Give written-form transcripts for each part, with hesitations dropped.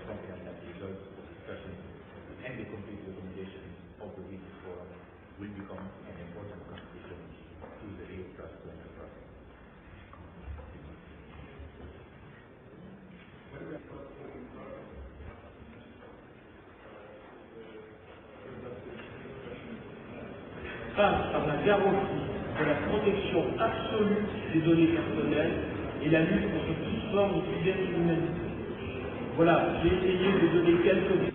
confident that the results of discussions and the complete recommendation of the Visit Forum will become an important contribution to the EU Plus 20 process. Passe par la garantie de la protection absolue des données personnelles et la lutte contre toute forme de cybercriminalité. Voilà, j'ai essayé de donner quelques...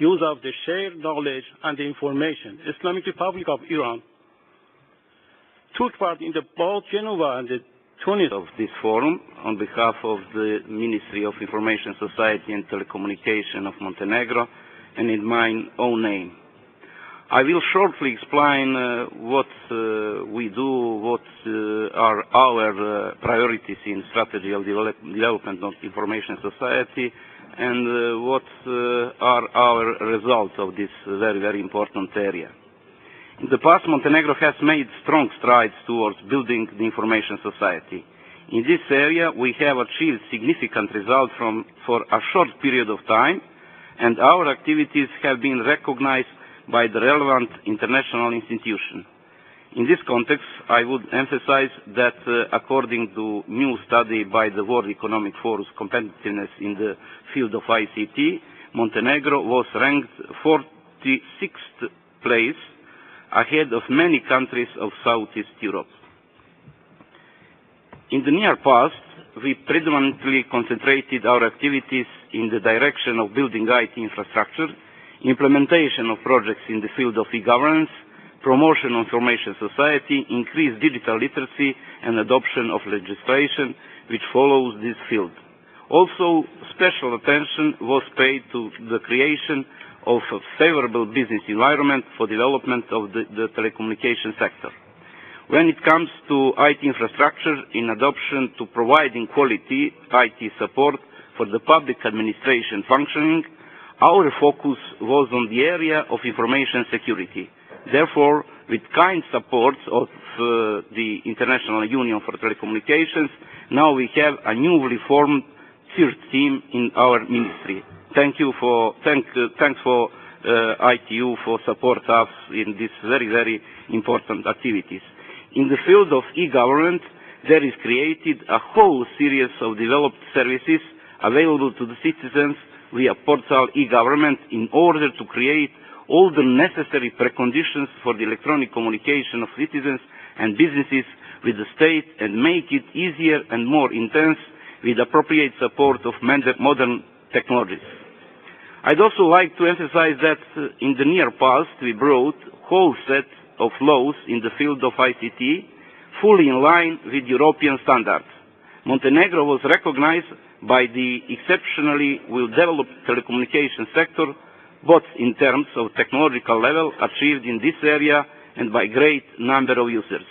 Use of the shared knowledge and the information. Islamic Republic of Iran took part in both Geneva and the Tunis of this forum on behalf of the Ministry of Information Society and Telecommunication of Montenegro and in my own name. I will shortly explain what we do, what are our priorities in strategy of development of information society, and what are our results of this very, very important area. In the past, Montenegro has made strong strides towards building the information society. In this area, we have achieved significant results for a short period of time, and our activities have been recognized by the relevant international institution. In this context, I would emphasize that according to new study by the World Economic Forum's competitiveness in the field of ICT, Montenegro was ranked 46th place ahead of many countries of Southeast Europe. In the near past, we predominantly concentrated our activities in the direction of building IT infrastructure, implementation of projects in the field of e-governance, promotion of information society, increased digital literacy, and adoption of legislation which follows this field. Also, special attention was paid to the creation of a favorable business environment for development of the telecommunication sector. When it comes to IT infrastructure, in adoption to providing quality IT support for the public administration functioning, our focus was on the area of information security. Therefore, with kind support of the International Union for Telecommunications, now we have a newly formed third team in our ministry. Thanks for ITU for support us in these very, very important activities. In the field of e-government, there is created a whole series of developed services available to the citizens via portal e-government in order to create all the necessary preconditions for the electronic communication of citizens and businesses with the state and make it easier and more intense with appropriate support of modern technologies. I'd also like to emphasize that in the near past we brought a whole set of laws in the field of ICT fully in line with European standards. Montenegro was recognized by the exceptionally well-developed telecommunication sector, both in terms of technological level achieved in this area and by great number of users.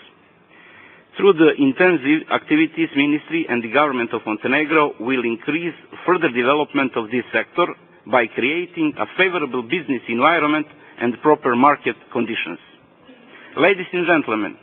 Through the intensive activities, Ministry and the Government of Montenegro will increase further development of this sector by creating a favorable business environment and proper market conditions. Ladies and gentlemen,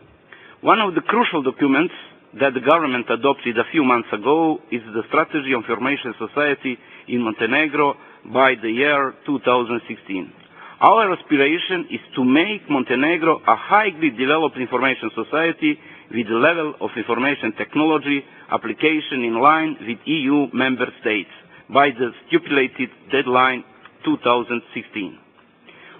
one of the crucial documents that the government adopted a few months ago is the Strategy on Information Society in Montenegro by the year 2016. Our aspiration is to make Montenegro a highly developed information society with the level of information technology application in line with EU member states by the stipulated deadline 2016.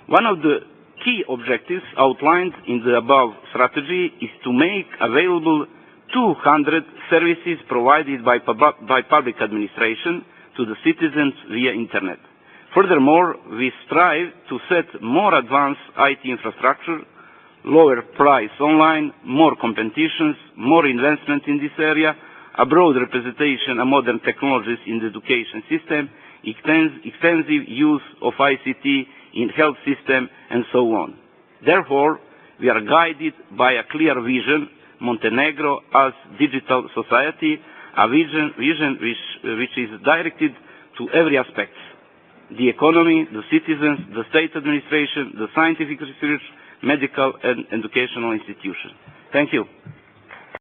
One of the key objectives outlined in the above strategy is to make available 200 services provided by public administration to the citizens via Internet. Furthermore, we strive to set more advanced IT infrastructure, lower price online, more competitions, more investment in this area, a broad representation of modern technologies in the education system, extensive use of ICT in health system, and so on. Therefore, we are guided by a clear vision, Montenegro as digital society, a vision which is directed to every aspect: the economy, the citizens, the state administration, the scientific research, medical and educational institutions. Thank you.